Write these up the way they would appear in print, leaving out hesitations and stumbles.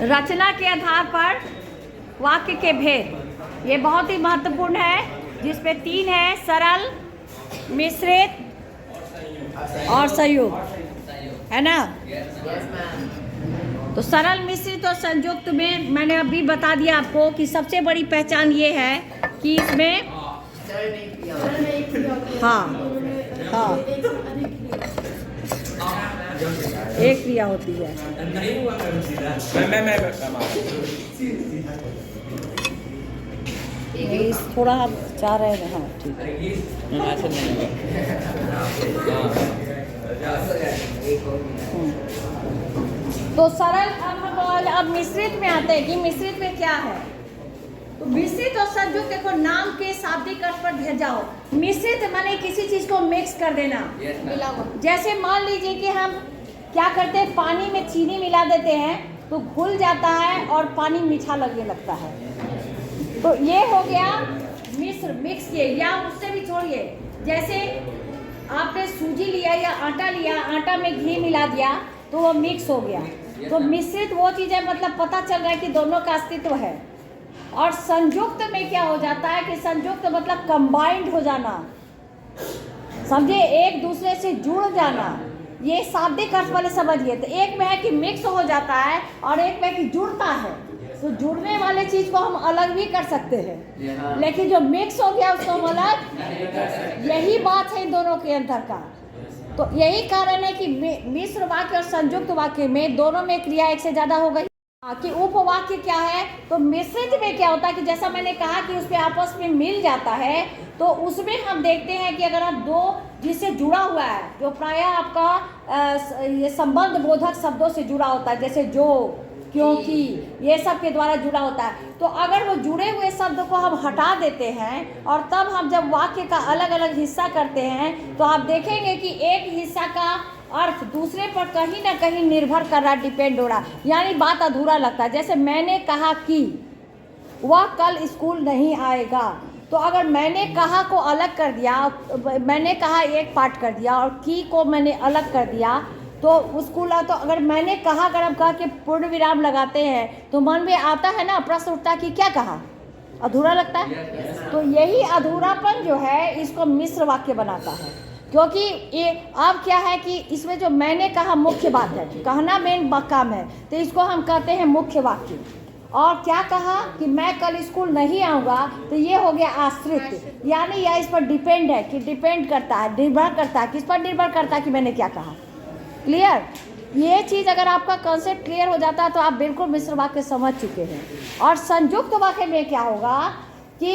रचना के आधार पर वाक्य के भेद, ये बहुत ही महत्वपूर्ण है, जिसपे 3 है: सरल, मिश्रित और संयुक्त, है ना। तो सरल, मिश्रित और संयुक्त में मैंने अभी बता दिया आपको कि सबसे बड़ी पहचान ये है कि इसमें हाँ एक क्रिया होती है। थोड़ा आप चाह रहे हैं, हाँ ठीक तो सरल। अब मिश्रित में आते हैं कि मिश्रित में क्या है। तो मिश्रित और संयुक्त देखो, नाम के शाब्दिक अर्थ पर ध्यान जाओ। मिश्रित माने किसी चीज को मिक्स कर देना। जैसे मान लीजिए कि हम क्या करते हैं, पानी में चीनी मिला देते हैं तो घुल जाता है और पानी मीठा लगने लगता है। तो ये हो गया मिक्स किए। या उससे भी छोड़िए, जैसे आपने सूजी लिया या आटा लिया, आटा में घी मिला दिया तो वो मिक्स हो गया। तो मिश्रित वो चीज़ है, मतलब पता चल रहा है कि दोनों का अस्तित्व है। और संयुक्त में क्या हो जाता है कि संयुक्त मतलब कंबाइंड हो जाना, समझे, एक दूसरे से जुड़ जाना। ये शाब्दिक अर्थ वाले समझिए। तो एक में है कि मिक्स हो जाता है और एक में कि जुड़ता है। तो जुड़ने वाले चीज को हम अलग भी कर सकते हैं, लेकिन जो मिक्स हो गया उसको हम अलग, यही बात है इन दोनों के अंतर का। तो यही कारण है कि मिश्र वाक्य और संयुक्त वाक्य में दोनों में क्रिया एक से ज्यादा हो गई। कि उपवाक्य क्या है, तो मिश्रित में क्या होता है कि जैसा मैंने कहा कि उसमें आपस में मिल जाता है। तो उसमें हम देखते हैं कि अगर आप दो जिससे जुड़ा हुआ है, जो प्रायः आपका ये संबंध बोधक शब्दों से जुड़ा होता है, जैसे जो, क्योंकि, ये सब के द्वारा जुड़ा होता है। तो अगर वो जुड़े हुए शब्द को हम हटा देते हैं और तब हम जब वाक्य का अलग अलग हिस्सा करते हैं, तो आप देखेंगे कि एक हिस्सा का अर्थ दूसरे पर कहीं ना कहीं निर्भर कर रहा, डिपेंड हो रहा, यानी बात अधूरा लगता है। जैसे मैंने कहा कि वह कल स्कूल नहीं आएगा, तो अगर मैंने कहा को अलग कर दिया, मैंने कहा एक पार्ट कर दिया और की को मैंने अलग कर दिया, तो स्कूल तो अगर मैंने कहा, अगर हम कहा कि पूर्ण विराम लगाते हैं तो मन में आता है ना, प्रश्न उठता कि क्या कहा, अधूरा लगता है। तो यही अधूरापन जो है इसको मिश्र वाक्य बनाता है, क्योंकि ये अब क्या है कि इसमें जो मैंने कहा मुख्य बात है, कहना मेन काम है, तो इसको हम कहते हैं मुख्य वाक्य। और क्या कहा कि मैं कल स्कूल नहीं आऊँगा, तो ये हो गया आश्रित, यानी यह इस पर डिपेंड है, कि डिपेंड करता है, निर्भर करता है, किस पर निर्भर करता है कि मैंने क्या कहा। क्लियर? ये चीज़ अगर आपका कॉन्सेप्ट क्लियर हो जाता है तो आप बिल्कुल मिश्र वाक्य समझ चुके हैं। और संयुक्त वाक्य में क्या होगा कि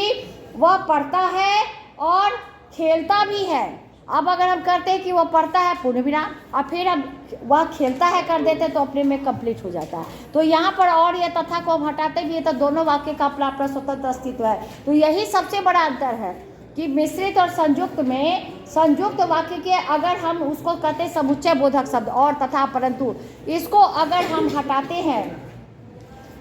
वह पढ़ता है और खेलता भी है। अब अगर हम करते हैं कि वह पढ़ता है पूर्ण विराम और फिर हम वह खेलता है कर देते तो अपने में कंप्लीट हो जाता है। तो यहाँ पर और ये तथा को हम हटाते भी है तो दोनों वाक्य का अपना अपना स्वतंत्र अस्तित्व है। तो यही सबसे बड़ा अंतर है कि मिश्रित और संयुक्त में, संयुक्त वाक्य के अगर हम उसको कहते हैं समुच्चय बोधक शब्द और तथा परंतु, इसको अगर हम हटाते हैं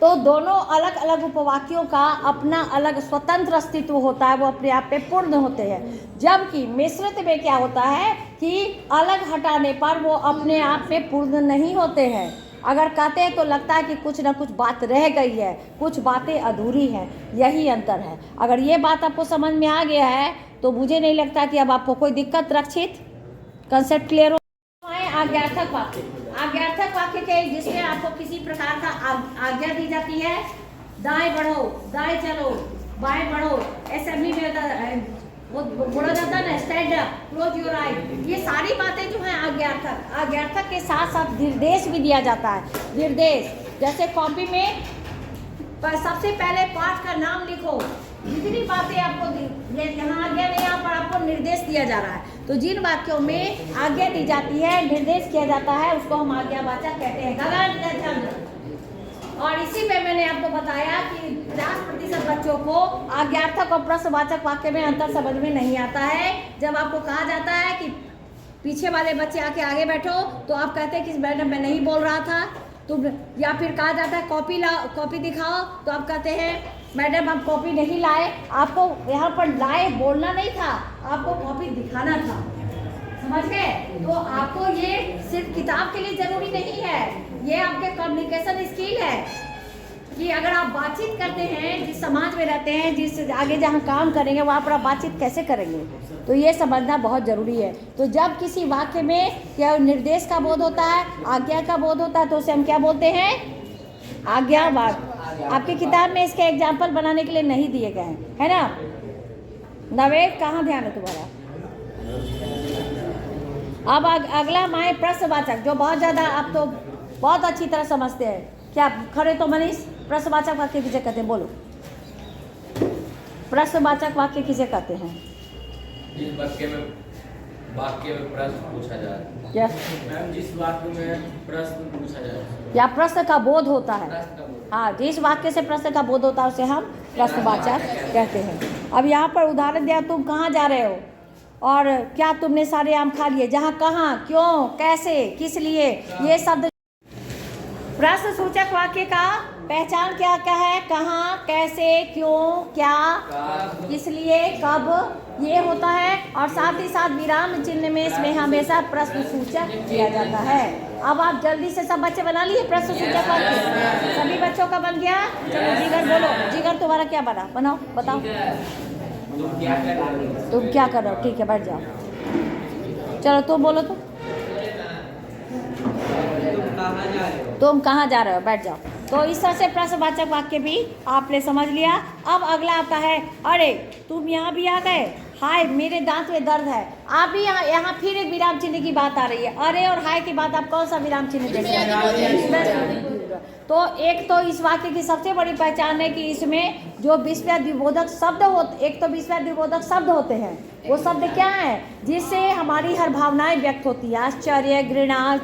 तो दोनों अलग अलग उपवाक्यों का अपना अलग स्वतंत्र अस्तित्व होता है, वो अपने आप में पूर्ण होते हैं। जबकि मिश्रित में क्या होता है कि अलग हटाने पर वो अपने आप में पूर्ण नहीं होते हैं। अगर कहते हैं तो लगता है कि कुछ ना कुछ बात रह गई है, कुछ बातें अधूरी हैं, यही अंतर है। अगर ये बात आपको समझ में आ गया है तो मुझे नहीं लगता कि अब आपको कोई दिक्कत, रक्षित कंसेप्ट क्लियर हो। आज्ञार्थक वाक्य, आज्ञार्थक वाक्य के जिसमें आपको किसी प्रकार का आज्ञा दी जाती है, दाएं बढ़ो, दाएं चलो, बाएं बढ़ो, असेंबली में वो बोला जाता है ना, स्टैंड अप, क्लोज योर आई, ये सारी बातें जो हैं आज्ञार्थक। आज्ञार्थक के साथ साथ निर्देश भी दिया जाता है। निर्देश जैसे कॉपी में सबसे पहले पाठ का नाम लिखो, जितनी बातें आपको यहाँ आज्ञा नहीं, यहाँ पर आपको निर्देश दिया जा रहा है। तो जिन वाक्यों में आज्ञा दी जाती है, निर्देश किया जाता है, उसको हम आज्ञावाचक कहते हैं। गगन, और इसी में मैंने आपको बताया कि 50% बच्चों को आज्ञार्थक और प्रश्नवाचक वाक्य में अंतर समझ में नहीं आता है। जब आपको कहा जाता है कि पीछे वाले बच्चे आके आगे बैठो, तो आप कहते हैं कि मैडम मैं नहीं बोल रहा था, तो या फिर कहा जाता है कॉपी लाओ, कॉपी दिखाओ, तो आप कहते हैं मैडम हम कॉपी नहीं लाए। आपको यहाँ पर लाए बोलना नहीं था, आपको कॉपी दिखाना था, समझ गए? तो आपको ये सिर्फ किताब के लिए जरूरी नहीं है, ये आपके कम्युनिकेशन स्किल है कि अगर आप बातचीत करते हैं, जिस समाज में रहते हैं, जिस आगे जहाँ काम करेंगे वहाँ पर आप बातचीत कैसे करेंगे, तो ये समझना बहुत ज़रूरी है। तो जब किसी वाक्य में क्या निर्देश का बोध होता है, आज्ञा का बोध होता है, तो उसे हम क्या बोलते हैं? आज्ञावाद। आपकी किताब में इसके एग्जाम्पल बनाने के लिए नहीं दिए गए हैं, है ना? नवेद, कहाँ ध्यान है तुम्हारा? अब अगला माए प्रश्नवाचक, जो बहुत ज़्यादा आप तो बहुत अच्छी तरह समझते हैं। क्या खड़े तो मनीष? प्रश्नवाचक वाक्य किसे कहते हैं? बोलो, प्रश्नवाचक वाक्य किसे कहते हैं? जिस वाक्य में प्रश्न पूछा जाए। क्या मैम, जिस वाक्य में प्रश्न पूछा जाए या प्रश्न का बोध होता है। प्रश्न का बोध। हाँ, जिस वाक्य से प्रश्न का बोध होता है उसे हम प्रश्नवाचक कहते हैं। अब यहाँ पर उदाहरण दिया, तुम कहाँ जा रहे हो और क्या तुमने सारे आम खा लिए। जहाँ, कहाँ, क्यों, कैसे, किस लिए, ये शब्द। प्रश्न सूचक वाक्य का पहचान क्या क्या है? कहाँ, कैसे, क्यों, क्या, इसलिए, कब, ये होता है। और साथ ही साथ विराम चिन्ह में इसमें हमेशा प्रश्न सूचक किया जाता है। अब आप जल्दी से सब बच्चे बना लिए प्रश्न सूचक वाक्य? सभी बच्चों का बन गया? चलो जिगर बोलो, जिगर तुम्हारा क्या बना? बनाओ, बताओ। तुम क्या कर रहे हो? ठीक है, बैठ जाओ। चलो तुम बोलो। तुम कहाँ जा रहे हो? बैठ जाओ। तो इस तरह से प्रश्नवाचक वाक्य भी आपने समझ लिया। अब अगला आता है, अरे तुम यहाँ भी आ गए, हाय मेरे दांत में दर्द है। आप भी यहाँ फिर एक विराम चिन्ह की बात आ रही है। अरे और हाय के बाद आप कौन सा विराम चिन्ह देंगे? तो एक तो इस वाक्य की सबसे बड़ी पहचान है कि इसमें जो विस्मयद्विबोधक शब्द होते, एक तो विस्मयद्विबोधक शब्द होते हैं। वो शब्द क्या है? जिससे हमारी हर भावनाएं व्यक्त होती है। आश्चर्य, घृणा,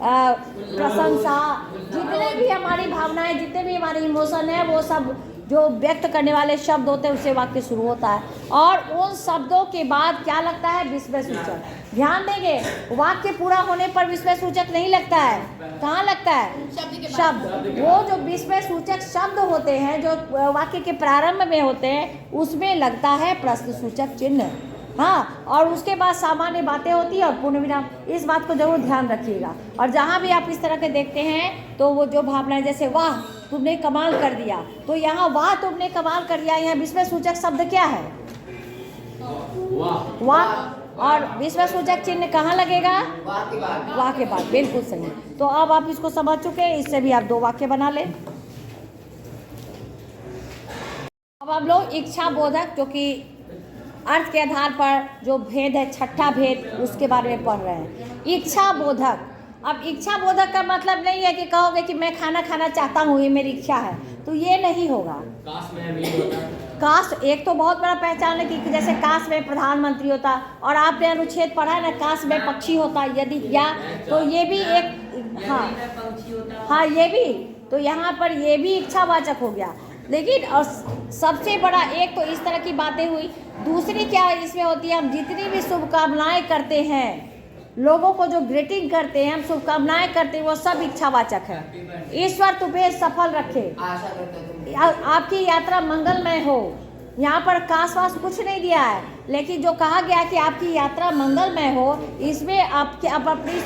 प्रशंसा, जितने भी हमारी भावनाएं, जितने भी हमारे इमोशन है, वो सब जो व्यक्त करने वाले शब्द होते हैं उससे वाक्य शुरू होता है। और उन शब्दों के बाद क्या लगता है? विस्मय सूचक। ध्यान देंगे, वाक्य पूरा होने पर विस्मय सूचक नहीं लगता है। कहाँ लगता है? शब्द। वो जो विस्मय सूचक शब्द होते हैं, जो वाक्य के प्रारंभ में होते हैं, उसमें लगता है प्रश्न सूचक चिन्ह। हाँ, और उसके बाद सामान्य बातें होती है और पूर्ण विराम। इस बात को जरूर ध्यान रखिएगा। और जहाँ भी आप इस तरह के देखते हैं तो वो जो भावनाएं, जैसे वाह तुमने कमाल कर दिया, तो यहाँ वाह तुमने कमाल कर दिया, यहाँ विस्मय सूचक शब्द क्या है? वाह। और विस्मय सूचक चिन्ह कहाँ लगेगा? वाह के बाद। बिल्कुल सही। तो अब आप इसको समझ चुके हैं, इससे भी आप दो वाक्य बना लें। अब आप लोग इच्छा बोधक, जो कि अर्थ के आधार पर जो भेद है, छठा भेद, उसके बारे में पढ़ रहे हैं। इच्छा बोधक। अब इच्छा बोधक का मतलब नहीं है कि कहोगे कि मैं खाना खाना चाहता हूँ, ये मेरी इच्छा है, तो ये नहीं होगा। काश एक तो बहुत बड़ा पहचान है कि जैसे काश में प्रधानमंत्री होता, और आपने अनुच्छेद पढ़ा है ना, काश में पक्षी होता, यदि या, तो ये भी एक, हाँ ये भी, तो यहाँ पर ये भी इच्छावाचक हो गया। लेकिन और सबसे बड़ा एक तो इस तरह की बातें हुई। दूसरी क्या इसमें होती है? हम जितनी भी शुभकामनाएं करते हैं, लोगों को जो ग्रीटिंग करते हैं, हम शुभकामनाएं करते हैं, वो सब इच्छावाचक है। ईश्वर तुम्हें सफल रखे, आपकी यात्रा मंगलमय हो। यहाँ पर काशवास कुछ नहीं दिया है, लेकिन जो कहा गया कि आपकी यात्रा मंगलमय हो, इसमें आप अपनी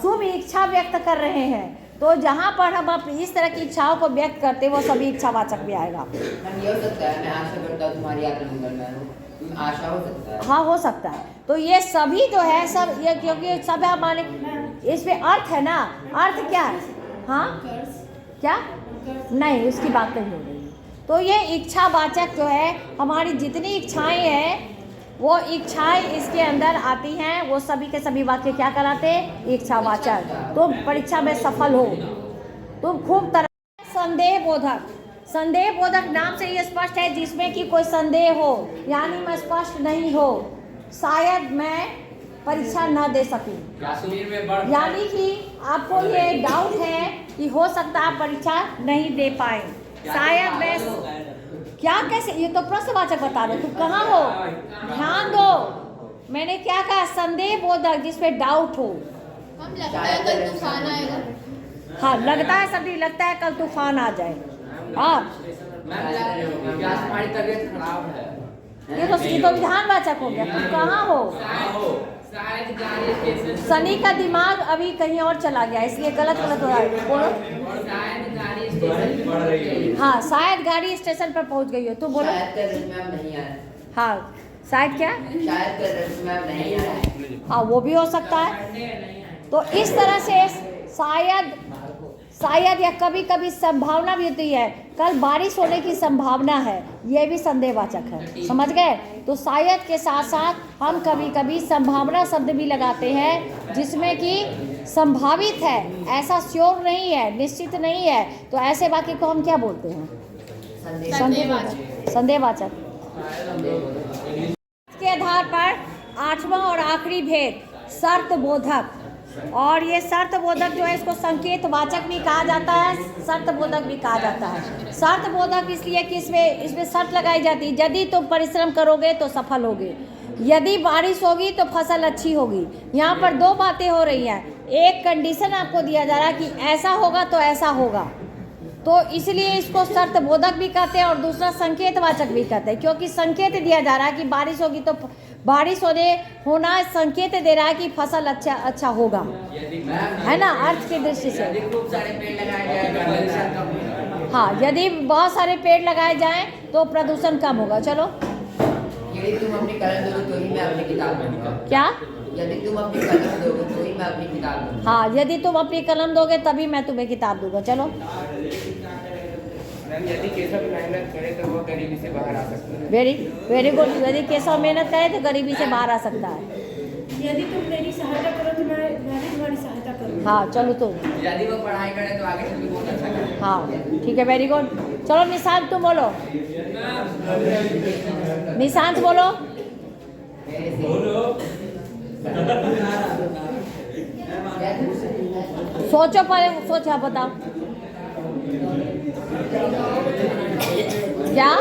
शुभ इच्छा व्यक्त कर रहे हैं। तो जहाँ पर हम अपनी इस तरह की इच्छाओं को व्यक्त करते हैं, वो सभी इच्छावाचक भी आएगा। ये हो सकता है, मैं आशा करता हूँ तुम्हारी यात्रा मंगलमय हो, आशा हो सकता है। हाँ, हो सकता है। तो ये सभी जो है सब ये, क्योंकि सब हमारे इसमें अर्थ है ना। अर्थ क्या है? हाँ क्या? नहीं, उसकी बात नहीं हो रही। तो ये इच्छावाचक जो है, हमारी जितनी इच्छाएं हैं, वो इच्छाएं इसके अंदर आती हैं, वो सभी के सभी वाक्य क्या कराते हैं? इच्छावाचक। तुम परीक्षा में सफल हो, तुम खूब तरह। संदेह बोधक। संदेह बोधक नाम से ये स्पष्ट है जिसमें कि कोई संदेह हो, यानी मैं स्पष्ट नहीं हो, शायद मैं परीक्षा ना दे सकूं, यानी कि आपको ये डाउट है कि हो सकता है परीक्षा नहीं दे पाए, शायद मैं क्या, कैसे, ये तो प्रश्नवाचक बता रहे हो। तुम कहाँ हो? ध्यान दो, मैंने क्या कहा? संदेह बोधक, जिसमें डाउट हो। हम लगता है कल तूफान आएगा। हाँ, लगता है, सभी लगता है कल तूफान आ जाए। हाँ, तुम्हारी तबीयत खराब है। ये तो विधानवाचक हो गया। तुम कहाँ हो? शायद गाड़ी स्टेशन सनी का दिमाग अभी कहीं और चला गया, इसलिए गलत गलत हो रहा है। बोलो। शायद गाड़ी स्टेशन पहुंच गई। हाँ, शायद गाड़ी स्टेशन पर पहुंच गई हो। तू बोलो। शायद कर रही मैम नहीं आया। हाँ, शायद क्या? शायद कर रही मैम नहीं आया। हाँ, वो भी हो सकता है। तो इस तरह से शायद या कभी कभी संभावना भी होती है, कल बारिश होने की संभावना है, ये भी संदेहवाचक है। समझ गए? तो शायद के साथ साथ हम कभी कभी संभावना शब्द भी लगाते हैं, जिसमें कि संभावित है, ऐसा श्योर नहीं है, निश्चित नहीं है। तो ऐसे वाक्य को हम क्या बोलते हैं? संदेहवाचक। के आधार पर 8वां और आखिरी भेद शर्त बोधक। और ये शर्त बोधक जो है, इसको संकेत वाचक भी कहा जाता है, शर्त बोधक भी कहा जाता है। शर्त बोधक इसलिए कि इसमें शर्त लगाई जाती है, यदि तुम परिश्रम करोगे तो सफल होगे, यदि बारिश होगी तो फसल अच्छी होगी। यहाँ पर दो बातें हो रही हैं, एक कंडीशन आपको दिया जा रहा है कि ऐसा होगा तो ऐसा होगा, तो इसलिए इसको शर्त बोधक भी कहते हैं और दूसरा संकेत वाचक भी कहते हैं, क्योंकि संकेत दिया जा रहा है कि बारिश होगी तो बारिश होना संकेत दे रहा है कि फसल अच्छा होगा, है ना, अर्थ की दृष्टि से। खूब सारे पेड़ लगाए जाए। हाँ, यदि बहुत सारे पेड़ लगाए जाएं तो प्रदूषण कम होगा। चलो। यदि तुम अपनी कलम दोगे तो ही मैं अपनी किताब दूंगा। क्या? यदि तुम अपनी कलम दोगे तो ही मैं अपनी किताब दूंगा। हाँ, यदि तुम अपनी कलम दोगे तभी मैं तुम्हें किताब दूंगा। चलो। यदि केशव मेहनत करे तो वो गरीबी से बाहर आ सकता है। Very good. यदि केशव मेहनत करे तो गरीबी से बाहर आ सकता है। यदि तुम मेरी सहायता करो तो मैं भी तुम्हारी सहायता करूँगा। हाँ, चलो तुम। यदि वो पढ़ाई करे तो आगे चल के बहुत अच्छा करे। हाँ, ठीक है, वेरी गुड। चलो निशांत तुम बोलो। निशांत बोलो। सोचो पहले, सोचा बताओ क्या।